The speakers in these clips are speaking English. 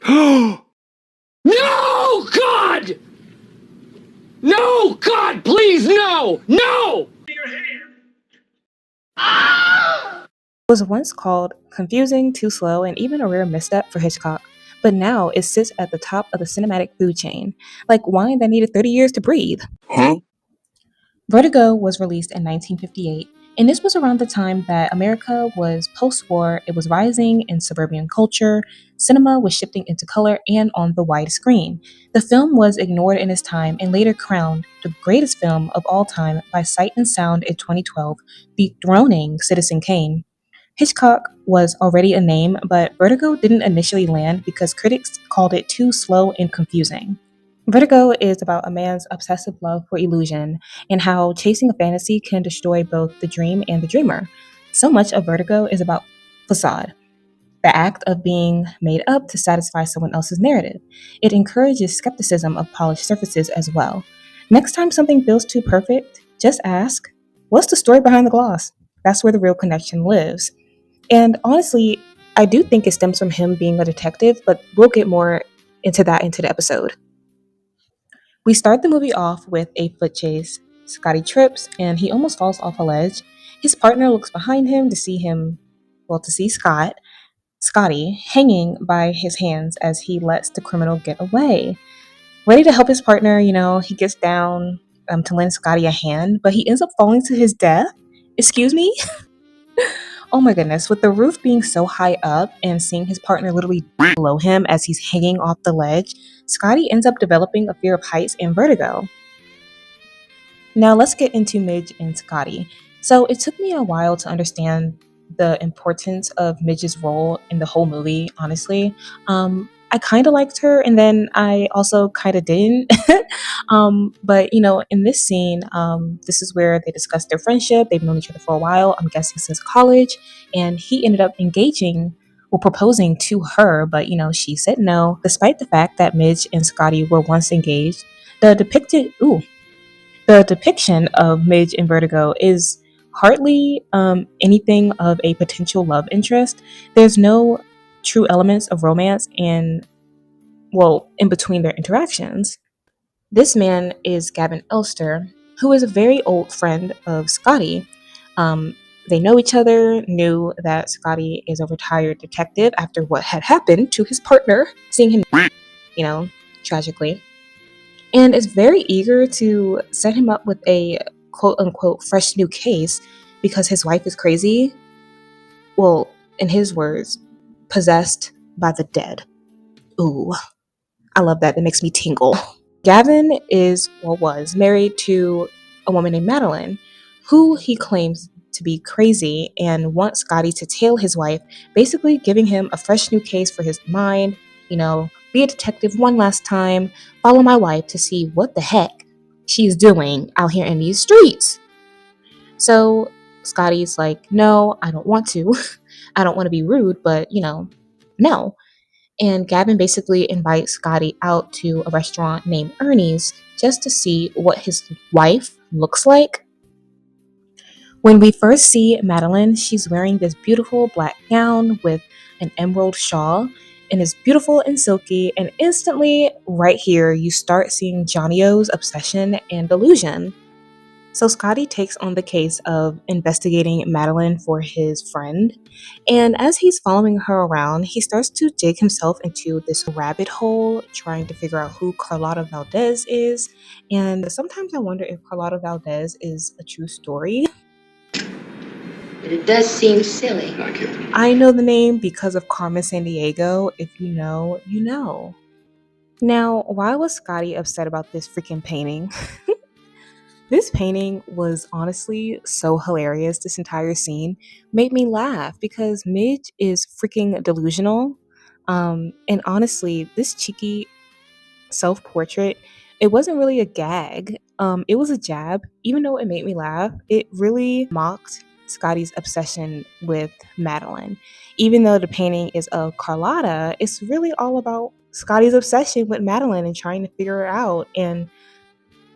No, God! No, God, please, no! No! Was once called confusing, too slow, and even a rare misstep for Hitchcock, but now it sits at the top of the cinematic food chain, like wine that needed 30 years to breathe. Vertigo was released in 1958, and this was around the time that America was post-war, it was rising in suburban culture, cinema was shifting into color and on the wide screen. The film was ignored in its time and later crowned the greatest film of all time by Sight and Sound in 2012, dethroning Citizen Kane. Hitchcock was already a name, but Vertigo didn't initially land because critics called it too slow and confusing. Vertigo is about a man's obsessive love for illusion and how chasing a fantasy can destroy both the dream and the dreamer. So much of Vertigo is about facade, the act of being made up to satisfy someone else's narrative. It encourages skepticism of polished surfaces as well. Next time something feels too perfect, just ask, what's the story behind the gloss? That's where the real connection lives. And honestly, I do think it stems from him being a detective, but we'll get more into that into the episode. We start the movie off with a foot chase. Scottie trips and he almost falls off a ledge. His partner looks behind him to see Scottie, hanging by his hands as he lets the criminal get away. Ready to help his partner, he gets down to lend Scottie a hand, but he ends up falling to his death. Excuse me? Oh my goodness, with the roof being so high up and seeing his partner literally below him as he's hanging off the ledge, Scottie ends up developing a fear of heights and vertigo. Now let's get into Midge and Scottie. So it took me a while to understand the importance of Midge's role in the whole movie, honestly. I kind of liked her, and then I also kind of didn't. But in this scene, this is where they discuss their friendship. They've known each other for a while, I'm guessing since college, and he ended up proposing to her, but she said no, despite the fact that Midge and Scottie were once engaged. The depicted, ooh, the depiction of Midge in Vertigo is hardly anything of a potential love interest. There's no true elements of romance in between their interactions. This man is Gavin Elster, who is a very old friend of Scottie. Um, they know each other, knew that Scottie is a retired detective after what had happened to his partner, seeing him, tragically, and is very eager to set him up with a quote unquote fresh new case because his wife is crazy. Well, in his words, possessed by the dead. Ooh, I love that. That makes me tingle. Gavin was married to a woman named Madeline, who he claims to be crazy and wants Scottie to tail his wife, basically giving him a fresh new case for his mind, be a detective one last time, follow my wife to see what the heck she's doing out here in these streets. So Scottie's like, no, I don't want to. I don't want to be rude, but no. And Gavin basically invites Scottie out to a restaurant named Ernie's just to see what his wife looks like. When we first see Madeline, she's wearing this beautiful black gown with an emerald shawl and is beautiful and silky. And instantly, right here, you start seeing Johnny O's obsession and delusion. So Scottie takes on the case of investigating Madeline for his friend. And as he's following her around, he starts to dig himself into this rabbit hole, trying to figure out who Carlotta Valdez is. And sometimes I wonder if Carlotta Valdez is a true story. But it does seem silly. I know the name because of Carmen Sandiego. If you know, you know. Now, why was Scottie upset about this freaking painting? This painting was honestly so hilarious. This entire scene made me laugh because Midge is freaking delusional. And honestly, this cheeky self-portrait, it wasn't really a gag. It was a jab. Even though it made me laugh, it really mocked Scottie's obsession with Madeline. Even though the painting is of Carlotta, it's really all about Scottie's obsession with Madeline and trying to figure her out and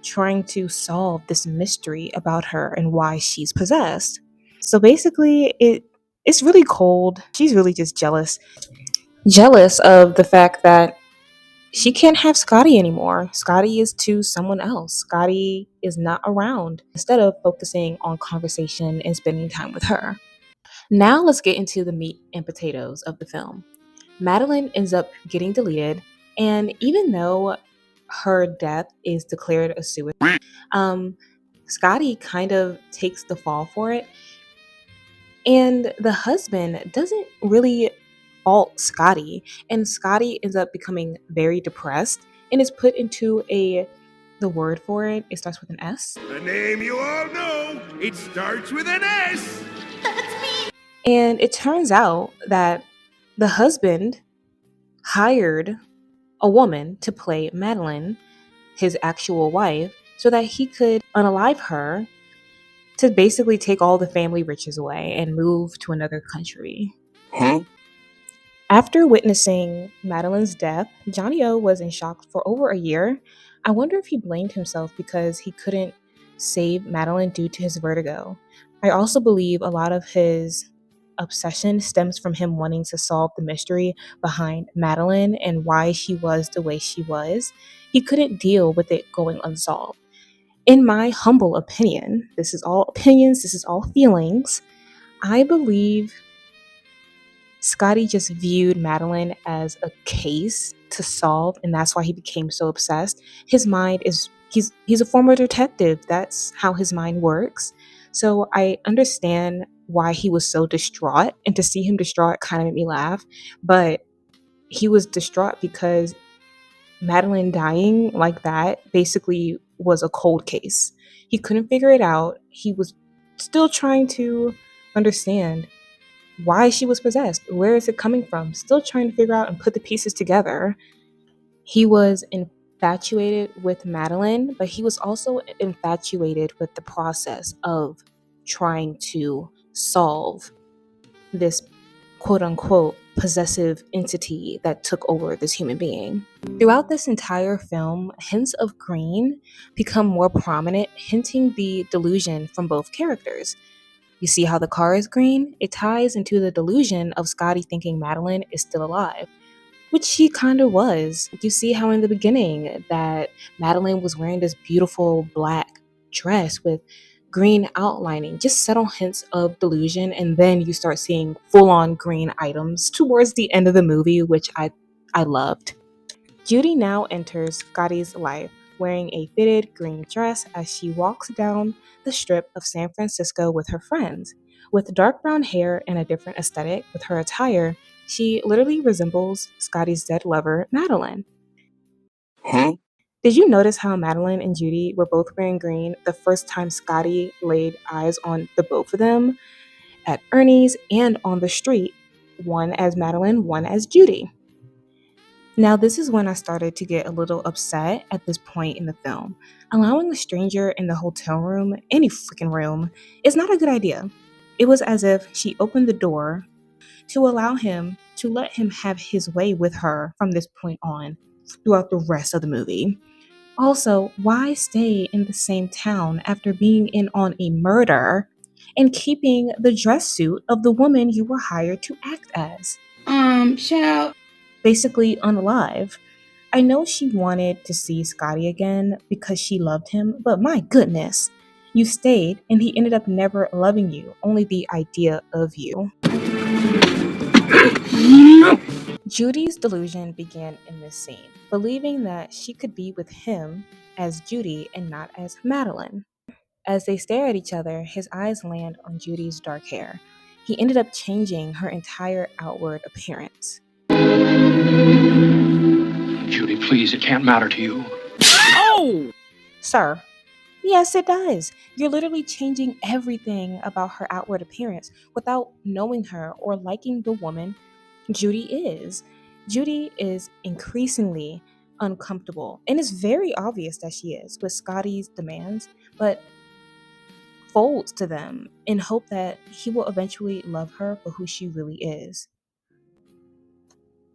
trying to solve this mystery about her and why she's possessed. So basically, it's really cold. She's really just jealous. jealous of the fact that she can't have Scottie anymore. Scottie is to someone else. Scottie is not around instead of focusing on conversation and spending time with her. Now let's get into the meat and potatoes of the film. Madeline ends up getting deleted, and even though her death is declared a suicide, Scottie kind of takes the fall for it, and the husband doesn't really fault Scottie, and Scottie ends up becoming very depressed and is put into the word for it starts with an S. A name you all know. It starts with an S. And it turns out that the husband hired a woman to play Madeline, his actual wife, so that he could unalive her to basically take all the family riches away and move to another country. After witnessing Madeline's death, Johnny O was in shock for over a year. I wonder if he blamed himself because he couldn't save Madeline due to his vertigo. I also believe a lot of his obsession stems from him wanting to solve the mystery behind Madeline and why she was the way she was. He couldn't deal with it going unsolved. In my humble opinion, this is all opinions, this is all feelings, I believe Scottie just viewed Madeline as a case to solve, and that's why he became so obsessed. His mind is he's a former detective. That's how his mind works. So I understand why he was so distraught, and to see him distraught kind of made me laugh. But he was distraught because Madeline dying like that basically was a cold case. He couldn't figure it out. He was still trying to understand why she was possessed. Where is it coming from? Still trying to figure out and put the pieces together. He was infatuated with Madeline, but he was also infatuated with the process of trying to solve this quote unquote possessive entity that took over this human being. Throughout this entire film, hints of green become more prominent, hinting the delusion from both characters. You see how the car is green? It ties into the delusion of Scottie thinking Madeline is still alive, which she kind of was. You see how in the beginning that Madeline was wearing this beautiful black dress with green outlining, just subtle hints of delusion, and then you start seeing full-on green items towards the end of the movie, which I loved. Judy now enters Scottie's life wearing a fitted green dress as she walks down the strip of San Francisco with her friends. With dark brown hair and a different aesthetic with her attire, she literally resembles Scottie's dead lover, Madeline. Did you notice how Madeline and Judy were both wearing green the first time Scottie laid eyes on the both of them at Ernie's and on the street, one as Madeline, one as Judy? Now, this is when I started to get a little upset at this point in the film. Allowing a stranger in the hotel room, any freaking room, is not a good idea. It was as if she opened the door to allow him to let him have his way with her from this point on throughout the rest of the movie. Also, why stay in the same town after being in on a murder and keeping the dress suit of the woman you were hired to act as? Child. Basically unalive. I know she wanted to see Scottie again because she loved him, but my goodness, you stayed and he ended up never loving you, only the idea of you. Judy's delusion began in this scene, believing that she could be with him as Judy and not as Madeline. As they stare at each other, his eyes land on Judy's dark hair. He ended up changing her entire outward appearance. Judy, please, it can't matter to you. Oh! Sir, yes, it does. You're literally changing everything about her outward appearance without knowing her or liking the woman Judy is. Judy is increasingly uncomfortable, and it's very obvious that she is with Scottie's demands, but folds to them in hope that he will eventually love her for who she really is.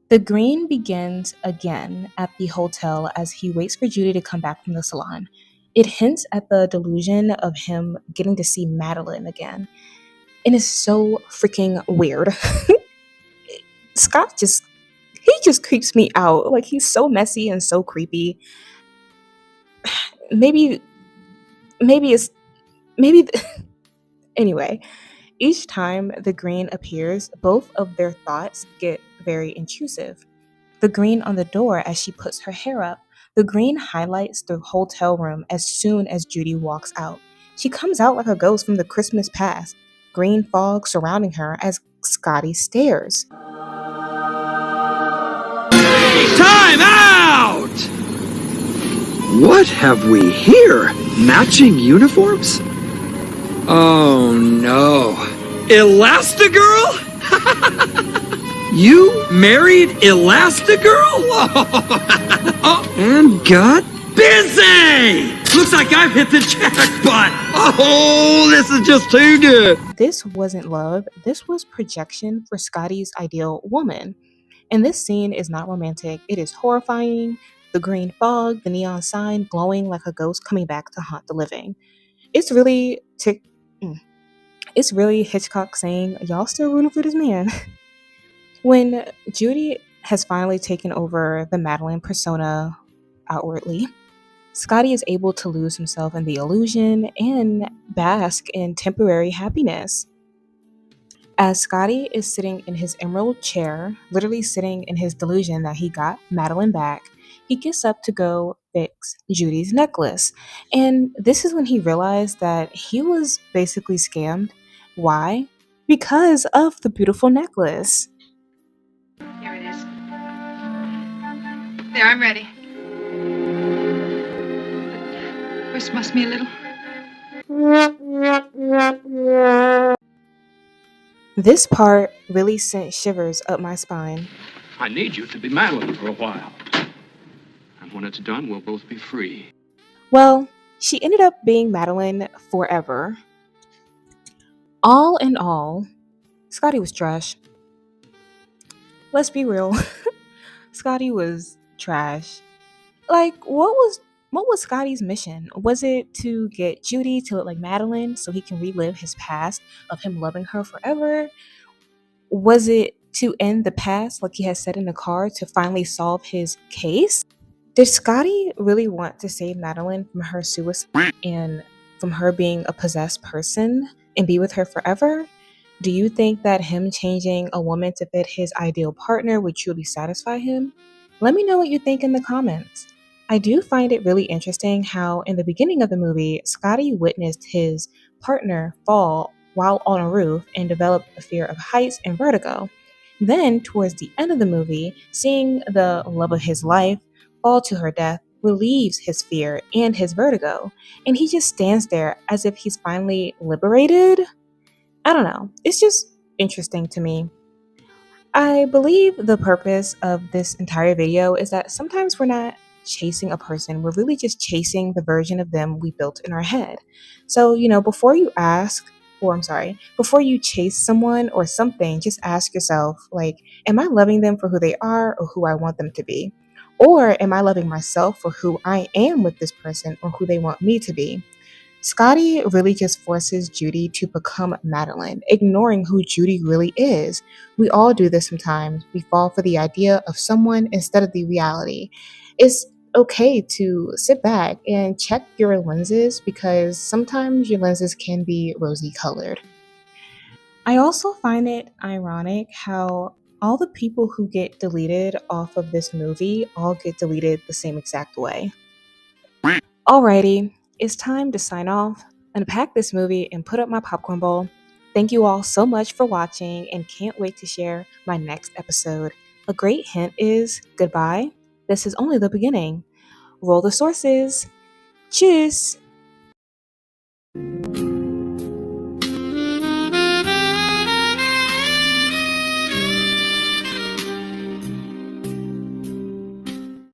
The green begins again at the hotel as he waits for Judy to come back from the salon. It hints at the delusion of him getting to see Madeline again. It is so freaking weird. Scott just just creeps me out. Like, he's so messy and so creepy. Maybe, maybe it's, maybe, anyway, each time the green appears, both of their thoughts get very intrusive. The green on the door as she puts her hair up. The green highlights the hotel room as soon as Judy walks out. She comes out like a ghost from the Christmas past. Green fog surrounding her as Scottie stares. Time out! What have we here? Matching uniforms? Oh no. Elastigirl? You married Elastigirl? And got busy! Looks like I've hit the jackpot! Oh, this is just too good! This wasn't love, this was projection for Scottie's ideal woman. And this scene is not romantic, it is horrifying. The green fog, the neon sign glowing like a ghost coming back to haunt the living. It's really Hitchcock saying, y'all still rooting for this man. When Judy has finally taken over the Madeline persona outwardly, Scottie is able to lose himself in the illusion and bask in temporary happiness. As Scottie is sitting in his emerald chair, literally sitting in his delusion that he got Madeline back, he gets up to go fix Judy's necklace. And this is when he realized that he was basically scammed. Why? Because of the beautiful necklace. Here it is. There, I'm ready. First must me a little. This part really sent shivers up my spine. I need you to be Madeline for a while. And when it's done, we'll both be free. Well, she ended up being Madeline forever. All in all, Scottie was trash. Let's be real. Scottie was trash. Like, what was Scottie's mission? Was it to get Judy to look like Madeline so he can relive his past of him loving her forever? Was it to end the past, like he had said in the car, to finally solve his case? Did Scottie really want to save Madeline from her suicide and from her being a possessed person and be with her forever? Do you think that him changing a woman to fit his ideal partner would truly satisfy him? Let me know what you think in the comments. I do find it really interesting how in the beginning of the movie, Scottie witnessed his partner fall while on a roof and developed a fear of heights and vertigo. Then, towards the end of the movie, seeing the love of his life fall to her death relieves his fear and his vertigo, and he just stands there as if he's finally liberated. I don't know, it's just interesting to me. I believe the purpose of this entire video is that sometimes we're not chasing a person, we're really just chasing the version of them we built in our head. So, before you chase someone or something, just ask yourself, like, am I loving them for who they are or who I want them to be? Or am I loving myself for who I am with this person or who they want me to be? Scottie really just forces Judy to become Madeline, ignoring who Judy really is. We all do this sometimes. We fall for the idea of someone instead of the reality. It's okay to sit back and check your lenses because sometimes your lenses can be rosy colored. I also find it ironic how all the people who get deleted off of this movie all get deleted the same exact way. Alrighty, it's time to sign off, unpack this movie, and put up my popcorn bowl. Thank you all so much for watching and can't wait to share my next episode. A great hint is goodbye. This is only the beginning. Roll the sources. Cheers!